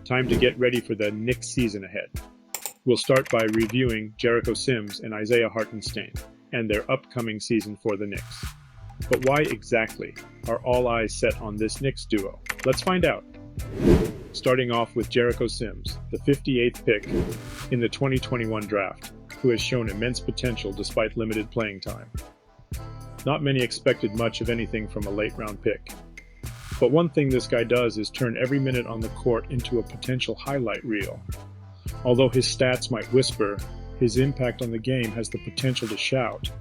Time to get ready for the Knicks season ahead. We'll start by reviewing Jericho Sims and Isaiah Hartenstein and their upcoming season for the Knicks. But why exactly are all eyes set on this Knicks duo? Let's find out. Starting off with Jericho Sims, the 58th pick in the 2021 draft, who has shown immense potential despite limited playing time. Not many expected much of anything from a late-round pick. But one thing this guy does is turn every minute on the court into a potential highlight reel. Although his stats might whisper, his impact on the game has the potential to shout.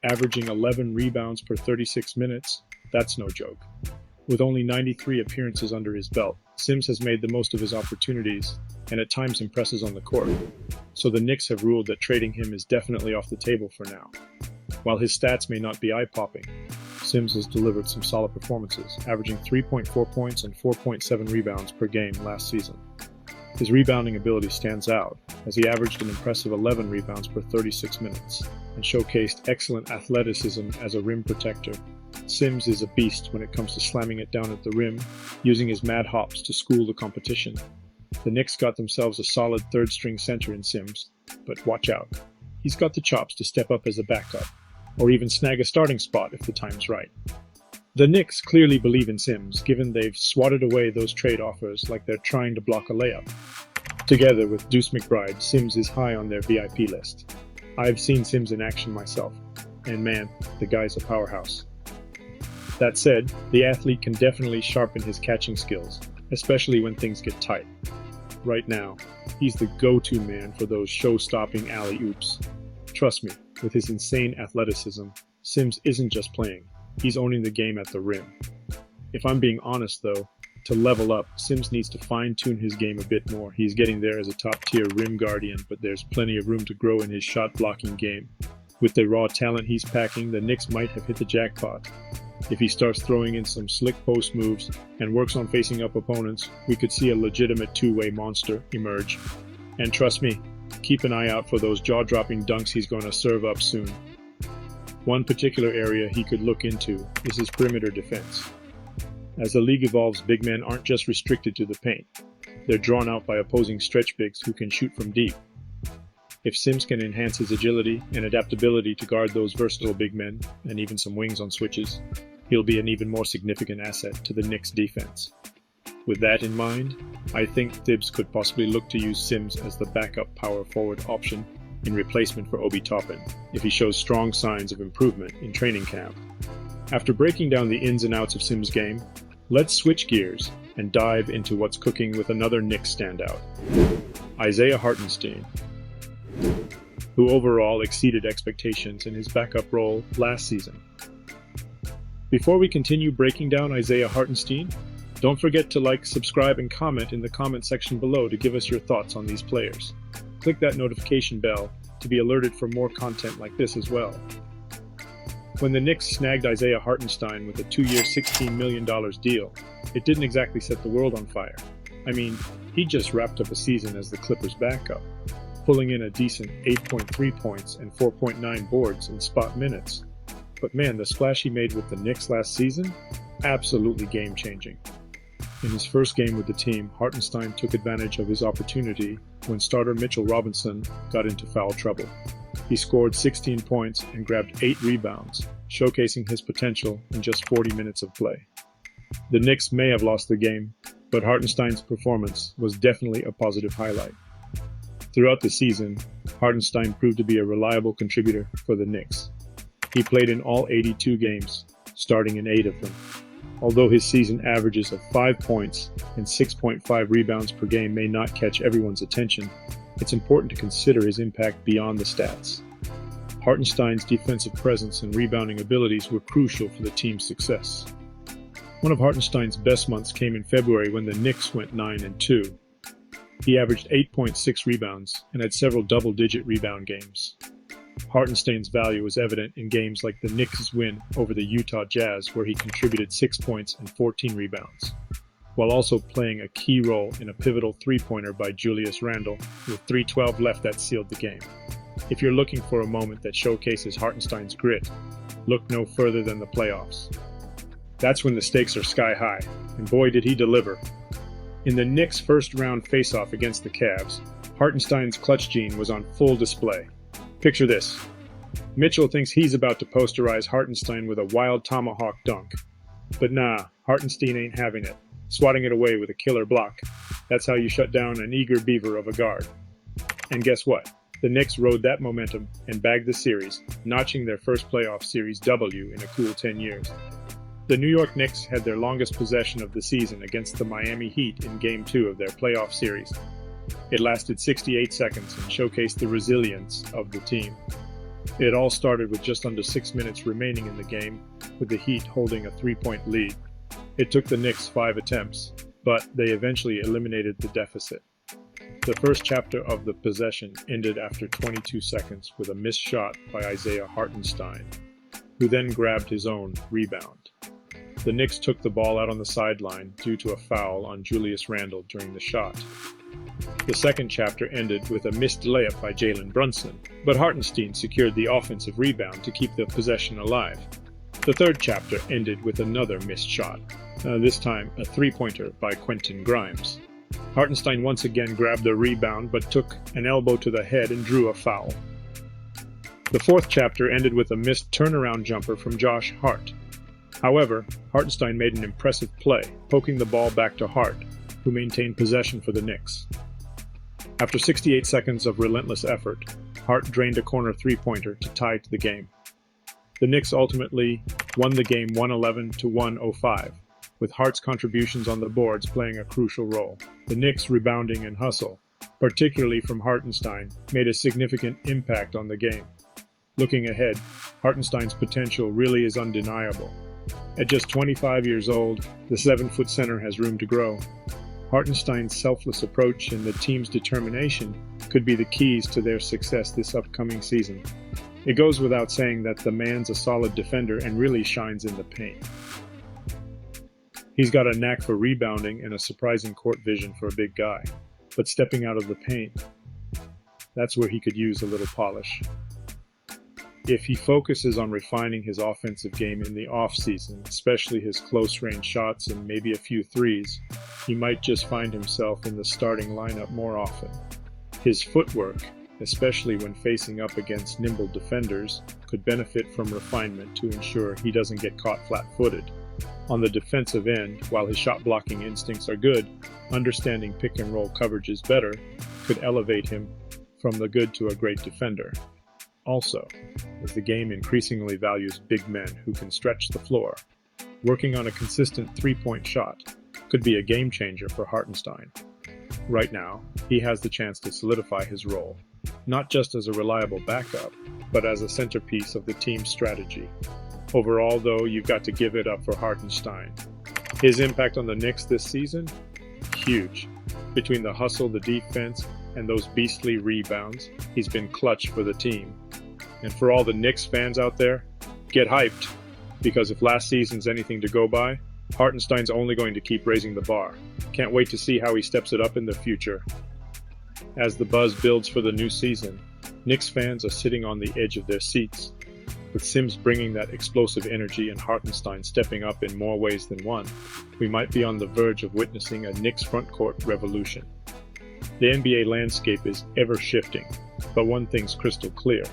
Averaging 11 rebounds per 36 minutes, that's no joke. With only 93 appearances under his belt, Sims has made the most of his opportunities and at times impresses on the court. So the Knicks have ruled that trading him is definitely off the table for now. While his stats may not be eye-popping, Sims has delivered some solid performances, averaging 3.4 points and 4.7 rebounds per game last season. His rebounding ability stands out, as he averaged an impressive 11 rebounds per 36 minutes, and showcased excellent athleticism as a rim protector. Sims is a beast when it comes to slamming it down at the rim, using his mad hops to school the competition. The Knicks got themselves a solid third-string center in Sims, but watch out. He's got the chops to step up as a backup, or even snag a starting spot if the time's right. The Knicks clearly believe in Sims, given they've swatted away those trade offers like they're trying to block a layup. Together with Deuce McBride, Sims is high on their VIP list. I've seen Sims in action myself, and man, the guy's a powerhouse. That said, the athlete can definitely sharpen his catching skills, especially when things get tight. Right now, he's the go-to man for those show-stopping alley-oops. Trust me, with his insane athleticism, Sims isn't just playing, he's owning the game at the rim. If I'm being honest though, to level up, Sims needs to fine-tune his game a bit more. He's getting there as a top-tier rim guardian, but there's plenty of room to grow in his shot-blocking game. With the raw talent he's packing, the Knicks might have hit the jackpot. If he starts throwing in some slick post moves and works on facing up opponents, we could see a legitimate two-way monster emerge. And trust me, keep an eye out for those jaw-dropping dunks he's going to serve up soon. One particular area he could look into is his perimeter defense. As the league evolves, big men aren't just restricted to the paint. They're drawn out by opposing stretch bigs who can shoot from deep. If Sims can enhance his agility and adaptability to guard those versatile big men, and even some wings on switches, he'll be an even more significant asset to the Knicks' defense. With that in mind, I think Thibs could possibly look to use Sims as the backup power forward option in replacement for Obi Toppin if he shows strong signs of improvement in training camp. After breaking down the ins and outs of Sims' game, let's switch gears and dive into what's cooking with another Knicks standout, Isaiah Hartenstein, who overall exceeded expectations in his backup role last season. Before we continue breaking down Isaiah Hartenstein, don't forget to like, subscribe, and comment in the comment section below to give us your thoughts on these players. Click that notification bell to be alerted for more content like this as well. When the Knicks snagged Isaiah Hartenstein with a 2-year $16 million deal, it didn't exactly set the world on fire. I mean, he just wrapped up a season as the Clippers' backup, pulling in a decent 8.3 points and 4.9 boards in spot minutes. But man, the splash he made with the Knicks last season? Absolutely game-changing. In his first game with the team, Hartenstein took advantage of his opportunity when starter Mitchell Robinson got into foul trouble. He scored 16 points and grabbed 8 rebounds, showcasing his potential in just 40 minutes of play. The Knicks may have lost the game, but Hartenstein's performance was definitely a positive highlight. Throughout the season, Hartenstein proved to be a reliable contributor for the Knicks. He played in all 82 games, starting in 8 of them. Although his season averages of 5 points and 6.5 rebounds per game may not catch everyone's attention, it's important to consider his impact beyond the stats. Hartenstein's defensive presence and rebounding abilities were crucial for the team's success. One of Hartenstein's best months came in February when the Knicks went 9-2. He averaged 8.6 rebounds and had several double-digit rebound games. Hartenstein's value was evident in games like the Knicks' win over the Utah Jazz, where he contributed 6 points and 14 rebounds, while also playing a key role in a pivotal three-pointer by Julius Randle with 3:12 left that sealed the game. If you're looking for a moment that showcases Hartenstein's grit, look no further than the playoffs. That's when the stakes are sky high, and boy did he deliver. In the Knicks' first-round face-off against the Cavs, Hartenstein's clutch gene was on full display. Picture this. Mitchell thinks he's about to posterize Hartenstein with a wild tomahawk dunk. But nah, Hartenstein ain't having it, swatting it away with a killer block. That's how you shut down an eager beaver of a guard. And guess what? The Knicks rode that momentum and bagged the series, notching their first playoff series W in a cool 10 years. The New York Knicks had their longest possession of the season against the Miami Heat in Game 2 of their playoff series. It lasted 68 seconds and showcased the resilience of the team. It all started with just under 6 minutes remaining in the game, with the Heat holding a 3-point lead. It took the Knicks 5 attempts, but they eventually eliminated the deficit. The first chapter of the possession ended after 22 seconds with a missed shot by Isaiah Hartenstein, who then grabbed his own rebound. The Knicks took the ball out on the sideline due to a foul on Julius Randle during the shot. The second chapter ended with a missed layup by Jalen Brunson, but Hartenstein secured the offensive rebound to keep the possession alive. The third chapter ended with another missed shot, this time a three-pointer by Quentin Grimes. Hartenstein once again grabbed the rebound but took an elbow to the head and drew a foul. The fourth chapter ended with a missed turnaround jumper from Josh Hart. However, Hartenstein made an impressive play, poking the ball back to Hart, who maintained possession for the Knicks. After 68 seconds of relentless effort, Hart drained a corner three-pointer to tie the game. The Knicks ultimately won the game 111-105, with Hart's contributions on the boards playing a crucial role. The Knicks' rebounding and hustle, particularly from Hartenstein, made a significant impact on the game. Looking ahead, Hartenstein's potential really is undeniable. At just 25 years old, the 7-foot center has room to grow. Hartenstein's selfless approach and the team's determination could be the keys to their success this upcoming season. It goes without saying that the man's a solid defender and really shines in the paint. He's got a knack for rebounding and a surprising court vision for a big guy. But stepping out of the paint, that's where he could use a little polish. If he focuses on refining his offensive game in the off-season, especially his close-range shots and maybe a few threes, he might just find himself in the starting lineup more often. His footwork, especially when facing up against nimble defenders, could benefit from refinement to ensure he doesn't get caught flat-footed. On the defensive end, while his shot-blocking instincts are good, understanding pick-and-roll coverages better could elevate him from the good to a great defender. Also, as the game increasingly values big men who can stretch the floor, working on a consistent three-point shot could be a game-changer for Hartenstein. Right now, he has the chance to solidify his role, not just as a reliable backup, but as a centerpiece of the team's strategy. Overall, though, you've got to give it up for Hartenstein. His impact on the Knicks this season? Huge. Between the hustle, the defense, and those beastly rebounds, he's been clutch for the team. And for all the Knicks fans out there, get hyped, because if last season's anything to go by, Hartenstein's only going to keep raising the bar. Can't wait to see how he steps it up in the future. As the buzz builds for the new season, Knicks fans are sitting on the edge of their seats. With Sims bringing that explosive energy and Hartenstein stepping up in more ways than one, we might be on the verge of witnessing a Knicks frontcourt revolution. The NBA landscape is ever shifting, but one thing's crystal clear.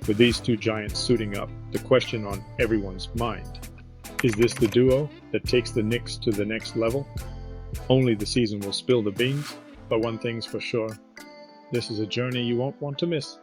With these two giants suiting up, the question on everyone's mind: is this the duo that takes the Knicks to the next level? Only the season will spill the beans, but one thing's for sure: this is a journey you won't want to miss.